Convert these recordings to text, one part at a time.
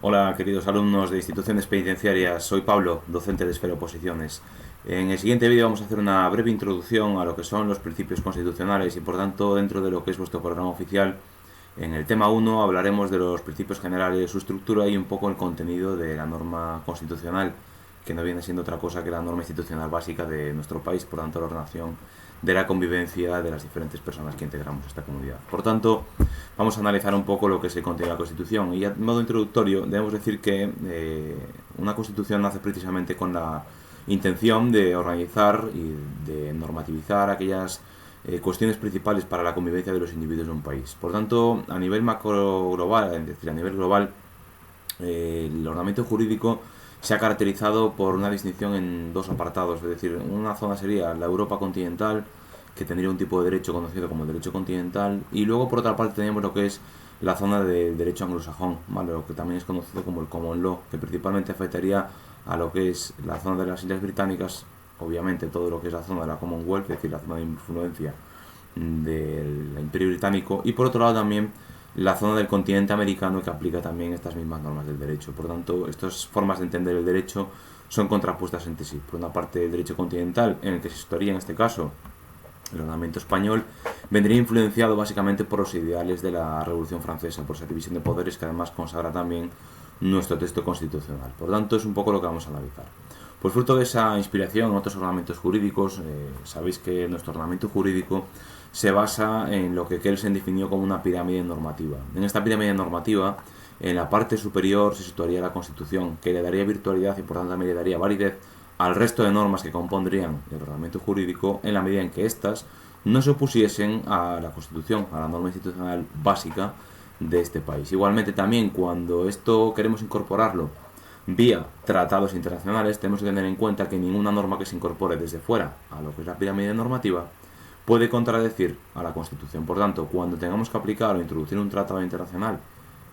Hola, queridos alumnos de instituciones penitenciarias. Soy Pablo, docente de Esfera Oposiciones. En el siguiente vídeo vamos a hacer una breve introducción a lo que son los principios constitucionales y, por tanto, dentro de lo que es vuestro programa oficial, en el tema 1 hablaremos de los principios generales, su estructura y un poco el contenido de la norma constitucional, que no viene siendo otra cosa que la norma institucional básica de nuestro país, por tanto, la ordenación de la convivencia de las diferentes personas que integramos esta comunidad. Por tanto, vamos a analizar un poco lo que es el contenido de la Constitución. Y a modo introductorio, debemos decir que una Constitución nace precisamente con la intención de organizar y de normativizar aquellas cuestiones principales para la convivencia de los individuos de un país. Por tanto, a nivel macro global, es decir, a nivel global, el ordenamiento jurídico se ha caracterizado por una distinción en dos apartados, es decir, una zona sería la Europa continental, que tendría un tipo de derecho conocido como el derecho continental, y luego por otra parte tenemos lo que es la zona del derecho anglosajón, ¿vale? Lo que también es conocido como el common law, que principalmente afectaría a lo que es la zona de las Islas Británicas, obviamente todo lo que es la zona de la Commonwealth, es decir, la zona de influencia del Imperio Británico, y por otro lado también la zona del continente americano, que aplica también estas mismas normas del derecho. Por tanto, estas formas de entender el derecho son contrapuestas entre sí. Por una parte, el derecho continental, en el que se situaría en este caso el ordenamiento español, vendría influenciado básicamente por los ideales de la Revolución Francesa, por esa división de poderes que además consagra también nuestro texto constitucional. Por tanto, es un poco lo que vamos a analizar. Pues fruto de esa inspiración en otros ordenamientos jurídicos, sabéis que nuestro ordenamiento jurídico se basa en lo que Kelsen definió como una pirámide normativa. En esta pirámide normativa, en la parte superior se situaría la Constitución, que le daría virtualidad y por tanto también le daría validez al resto de normas que compondrían el ordenamiento jurídico, en la medida en que éstas no se opusiesen a la Constitución, a la norma institucional básica de este país. Igualmente también, cuando esto queremos incorporarlo vía tratados internacionales, tenemos que tener en cuenta que ninguna norma que se incorpore desde fuera a lo que es la pirámide normativa puede contradecir a la Constitución. Por tanto, cuando tengamos que aplicar o introducir un tratado internacional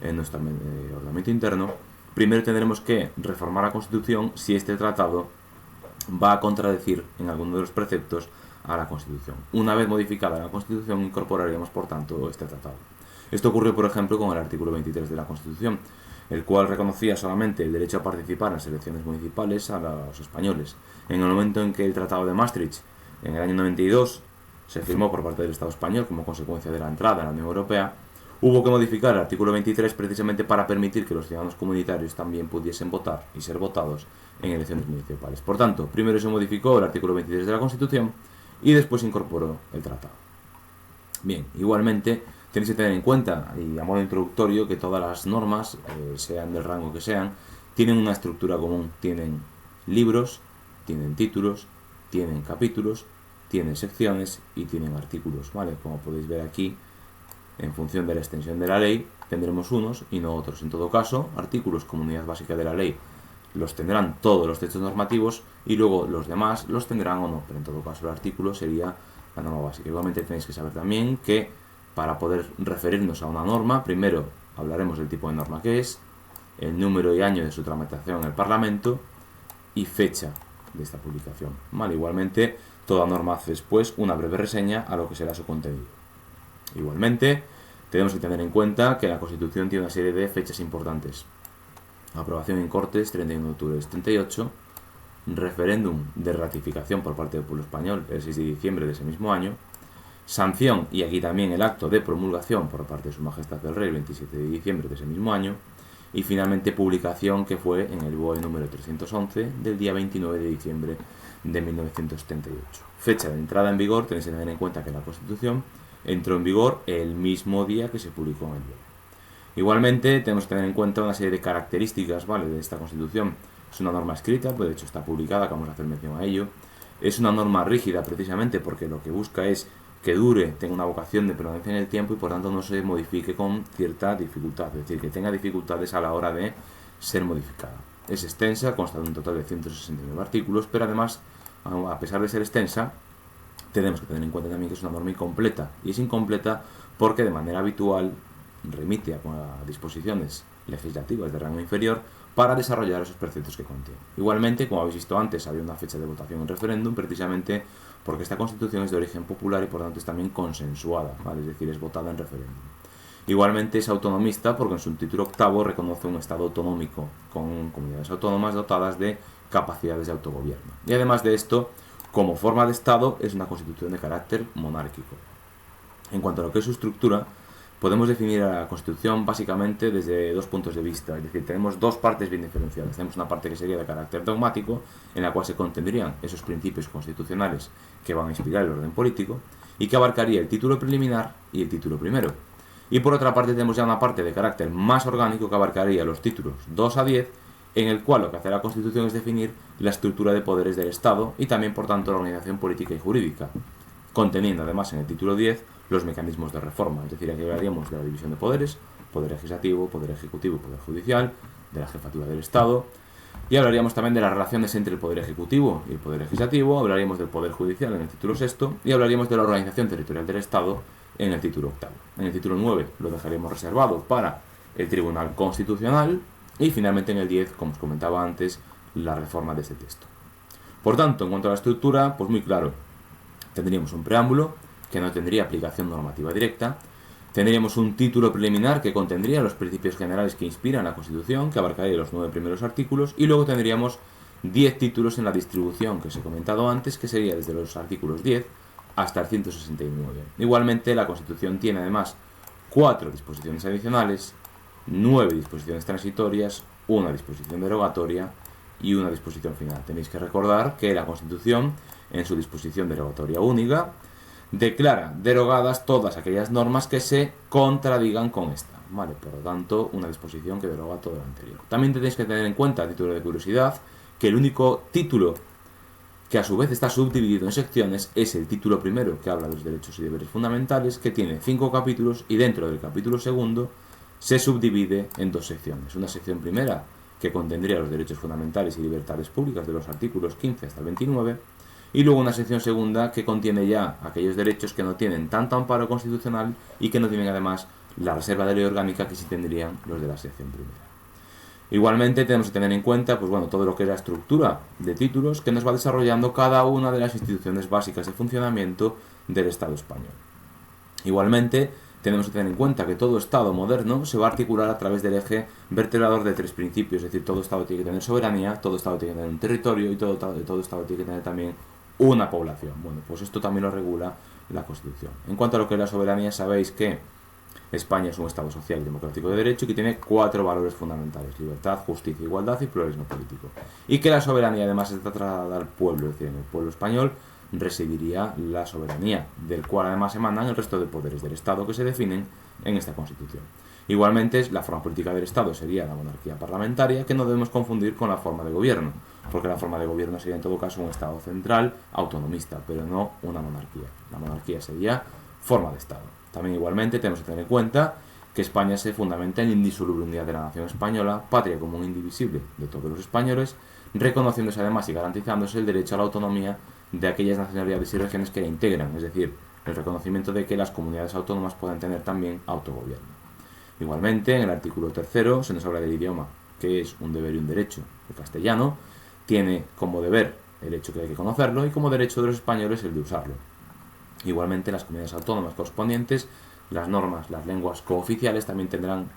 en nuestro ordenamiento interno, primero tendremos que reformar la Constitución si este tratado va a contradecir en alguno de los preceptos a la Constitución. Una vez modificada la Constitución, incorporaríamos, por tanto, este tratado. Esto ocurrió, por ejemplo, con el artículo 23 de la Constitución, el cual reconocía solamente el derecho a participar en las elecciones municipales a los españoles. En el momento en que el Tratado de Maastricht, en el año 92, se firmó por parte del Estado español como consecuencia de la entrada a la Unión Europea, hubo que modificar el artículo 23 precisamente para permitir que los ciudadanos comunitarios también pudiesen votar y ser votados en elecciones municipales. Por tanto, primero se modificó el artículo 23 de la Constitución y después se incorporó el tratado. Bien, igualmente tenéis que tener en cuenta, y a modo introductorio, que todas las normas, sean del rango que sean, tienen una estructura común. Tienen libros, tienen títulos, tienen capítulos, tienen secciones y tienen artículos, ¿vale? Como podéis ver aquí, en función de la extensión de la ley, tendremos unos y no otros. En todo caso, artículos como unidad básica de la ley los tendrán todos los textos normativos y luego los demás los tendrán o no, pero en todo caso el artículo sería la norma básica. Igualmente tenéis que saber también que para poder referirnos a una norma, primero hablaremos del tipo de norma que es, el número y año de su tramitación en el Parlamento y fecha de esta publicación. Vale, igualmente toda norma hace después una breve reseña a lo que será su contenido. Igualmente tenemos que tener en cuenta que la Constitución tiene una serie de fechas importantes. Aprobación en Cortes 31 de octubre del 78, referéndum de ratificación por parte del pueblo español el 6 de diciembre de ese mismo año, sanción y aquí también el acto de promulgación por parte de Su Majestad el Rey el 27 de diciembre de ese mismo año y finalmente publicación, que fue en el BOE número 311 del día 29 de diciembre de 1978. Fecha de entrada en vigor, tenéis que tener en cuenta que la Constitución entró en vigor el mismo día que se publicó en el BOE. Igualmente tenemos que tener en cuenta una serie de características, ¿vale?, de esta Constitución. Es una norma escrita, pues de hecho está publicada, que vamos a hacer mención a ello. Es una norma rígida precisamente porque lo que busca es que dure, tenga una vocación de permanencia en el tiempo y por tanto no se modifique con cierta dificultad, es decir, que tenga dificultades a la hora de ser modificada. Es extensa, consta de un total de 169 artículos, pero además, a pesar de ser extensa, tenemos que tener en cuenta también que es una norma incompleta, y es incompleta porque de manera habitual remite a disposiciones legislativas de rango inferior para desarrollar esos preceptos que contiene. Igualmente, como habéis visto antes, había una fecha de votación en referéndum precisamente porque esta Constitución es de origen popular y por tanto es también consensuada, ¿vale? Es decir, es votada en referéndum. Igualmente es autonomista porque en su título octavo reconoce un Estado autonómico con comunidades autónomas dotadas de capacidades de autogobierno. Y además de esto, como forma de Estado, es una constitución de carácter monárquico. En cuanto a lo que es su estructura, podemos definir a la Constitución básicamente desde dos puntos de vista, es decir, tenemos dos partes bien diferenciadas. Tenemos una parte que sería de carácter dogmático, en la cual se contendrían esos principios constitucionales que van a inspirar el orden político, y que abarcaría el título preliminar y el título primero. Y por otra parte tenemos ya una parte de carácter más orgánico que abarcaría los títulos 2 a 10, en el cual lo que hace la Constitución es definir la estructura de poderes del Estado y también, por tanto, la organización política y jurídica, conteniendo además en el título 10 los mecanismos de reforma, es decir, aquí hablaríamos de la división de poderes, poder legislativo, poder ejecutivo, poder judicial, de la jefatura del Estado, y hablaríamos también de las relaciones entre el poder ejecutivo y el poder legislativo, hablaríamos del poder judicial en el título 6 y hablaríamos de la organización territorial del Estado en el título 8. En el título 9 lo dejaremos reservado para el Tribunal Constitucional y finalmente en el 10, como os comentaba antes, la reforma de ese texto. Por tanto, en cuanto a la estructura, pues muy claro, tendríamos un preámbulo que no tendría aplicación normativa directa, tendríamos un título preliminar que contendría los principios generales que inspiran la Constitución, que abarcaría los 9 primeros artículos, y luego tendríamos 10 títulos en la distribución que os he comentado antes, que sería desde los artículos 10 hasta el 169. Igualmente, la Constitución tiene además 4 disposiciones adicionales, 9 disposiciones transitorias, una disposición derogatoria y una disposición final. Tenéis que recordar que la Constitución, en su disposición derogatoria única, declara derogadas todas aquellas normas que se contradigan con esta, ¿vale? Por lo tanto, una disposición que deroga todo lo anterior. También tenéis que tener en cuenta, a título de curiosidad, que el único título que a su vez está subdividido en secciones es el título primero, que habla de los derechos y deberes fundamentales, que tiene 5 capítulos y dentro del capítulo segundo se subdivide en 2 secciones. Una sección primera que contendría los derechos fundamentales y libertades públicas de los artículos 15 hasta el 29, y luego una sección segunda que contiene ya aquellos derechos que no tienen tanto amparo constitucional y que no tienen además la reserva de ley orgánica que sí tendrían los de la sección primera. Igualmente tenemos que tener en cuenta pues bueno, todo lo que es la estructura de títulos que nos va desarrollando cada una de las instituciones básicas de funcionamiento del Estado español. Igualmente tenemos que tener en cuenta que todo Estado moderno se va a articular a través del eje vertebrador de 3 principios, es decir, todo Estado tiene que tener soberanía, todo Estado tiene que tener un territorio y todo Estado tiene que tener también una población. Bueno, pues esto también lo regula la Constitución. En cuanto a lo que es la soberanía, sabéis que España es un Estado social y democrático de derecho que tiene 4 valores fundamentales: libertad, justicia, igualdad y pluralismo político. Y que la soberanía además está trasladada al pueblo, es decir, en el pueblo español residiría la soberanía, del cual además emanan el resto de poderes del Estado que se definen en esta Constitución. Igualmente, la forma política del Estado sería la monarquía parlamentaria, que no debemos confundir con la forma de gobierno, porque la forma de gobierno sería en todo caso un Estado central autonomista, pero no una monarquía. La monarquía sería forma de Estado. También igualmente tenemos que tener en cuenta que España se fundamenta en la indisoluble unidad de la nación española, patria común indivisible de todos los españoles, reconociéndose además y garantizándose el derecho a la autonomía de aquellas nacionalidades y regiones que la integran, es decir, el reconocimiento de que las comunidades autónomas pueden tener también autogobierno. Igualmente, en el artículo 3 se nos habla del idioma, que es un deber y un derecho. El castellano tiene como deber el hecho que hay que conocerlo y como derecho de los españoles el de usarlo. Igualmente, las comunidades autónomas correspondientes, las normas, las lenguas cooficiales también tendrán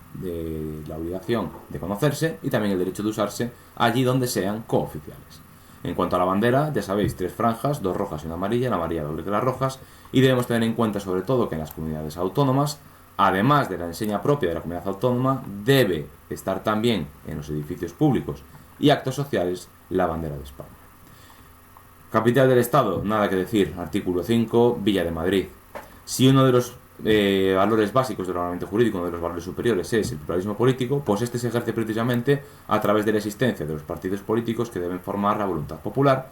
la obligación de conocerse y también el derecho de usarse allí donde sean cooficiales. En cuanto a la bandera, ya sabéis, 3 franjas, 2 rojas y una amarilla, la amarilla doble que las rojas, y debemos tener en cuenta sobre todo que en las comunidades autónomas, además de la enseña propia de la comunidad autónoma, debe estar también en los edificios públicos y actos sociales la bandera de España. Capital del Estado, nada que decir, artículo 5, Villa de Madrid. Si uno de los valores básicos del ordenamiento jurídico, uno de los valores superiores es el pluralismo político, pues este se ejerce precisamente a través de la existencia de los partidos políticos que deben formar la voluntad popular,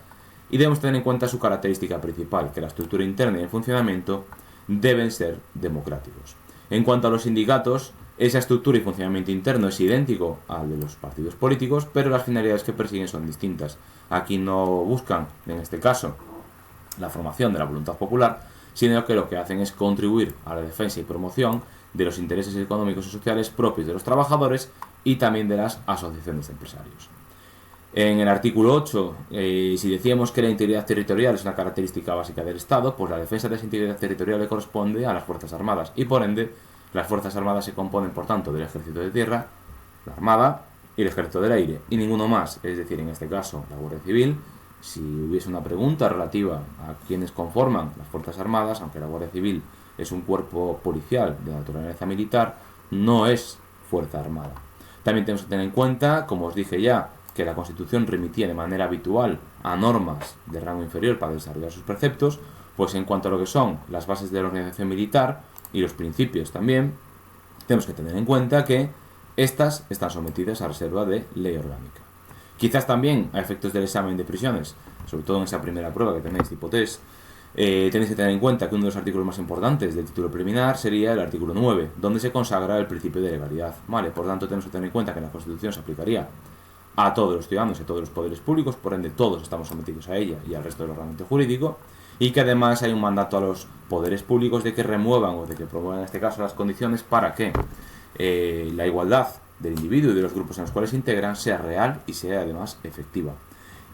y debemos tener en cuenta su característica principal, que la estructura interna y el funcionamiento deben ser democráticos. En cuanto a los sindicatos, esa estructura y funcionamiento interno es idéntico al de los partidos políticos, pero las finalidades que persiguen son distintas. Aquí no buscan, en este caso, la formación de la voluntad popular, sino que lo que hacen es contribuir a la defensa y promoción de los intereses económicos y sociales propios de los trabajadores y también de las asociaciones de empresarios. En el artículo 8, si decíamos que la integridad territorial es una característica básica del Estado, pues la defensa de esa integridad territorial le corresponde a las Fuerzas Armadas y por ende Las Fuerzas Armadas se componen, por tanto, del Ejército de Tierra, la Armada y el Ejército del Aire, y ninguno más, es decir, en este caso, la Guardia Civil. Si hubiese una pregunta relativa a quienes conforman las Fuerzas Armadas, aunque la Guardia Civil es un cuerpo policial de naturaleza militar, no es Fuerza Armada. También tenemos que tener en cuenta, como os dije ya, que la Constitución remitía de manera habitual a normas de rango inferior para desarrollar sus preceptos, pues en cuanto a lo que son las bases de la organización militar y los principios también, tenemos que tener en cuenta que estas están sometidas a reserva de ley orgánica. Quizás también a efectos del examen de prisiones, sobre todo en esa primera prueba que tenéis tipo test, tenéis que tener en cuenta que uno de los artículos más importantes del título preliminar sería el artículo 9, donde se consagra el principio de legalidad. Vale, por tanto tenemos que tener en cuenta que la Constitución se aplicaría a todos los ciudadanos y a todos los poderes públicos, por ende todos estamos sometidos a ella y al resto del ordenamiento jurídico, y que además hay un mandato a los poderes públicos de que remuevan o de que promuevan en este caso las condiciones para que la igualdad del individuo y de los grupos en los cuales se integran sea real y sea además efectiva.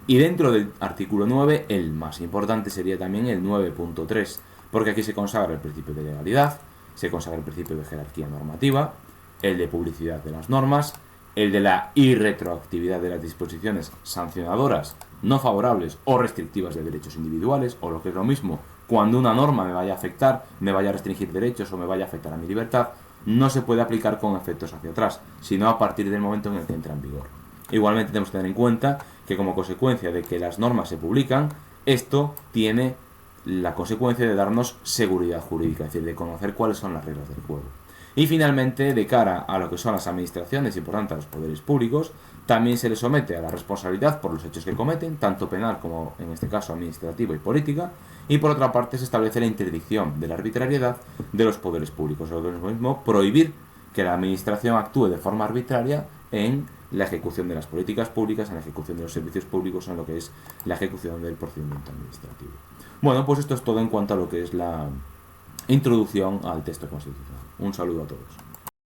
Y dentro del artículo 9, el más importante sería también el 9.3, porque aquí se consagra el principio de legalidad, se consagra el principio de jerarquía normativa, el de publicidad de las normas, el de la irretroactividad de las disposiciones sancionadoras no favorables o restrictivas de derechos individuales, o lo que es lo mismo, cuando una norma me vaya a afectar, me vaya a restringir derechos o me vaya a afectar a mi libertad, no se puede aplicar con efectos hacia atrás, sino a partir del momento en el que entra en vigor. Igualmente tenemos que tener en cuenta que como consecuencia de que las normas se publican, esto tiene la consecuencia de darnos seguridad jurídica, es decir, de conocer cuáles son las reglas del juego. Y finalmente, de cara a lo que son las administraciones y por tanto a los poderes públicos, también se les somete a la responsabilidad por los hechos que cometen, tanto penal como en este caso administrativa y política, y por otra parte se establece la interdicción de la arbitrariedad de los poderes públicos, o lo mismo prohibir que la administración actúe de forma arbitraria en la ejecución de las políticas públicas, en la ejecución de los servicios públicos, en lo que es la ejecución del procedimiento administrativo. Bueno, pues esto es todo en cuanto a lo que es la introducción al texto constitucional. Un saludo a todos.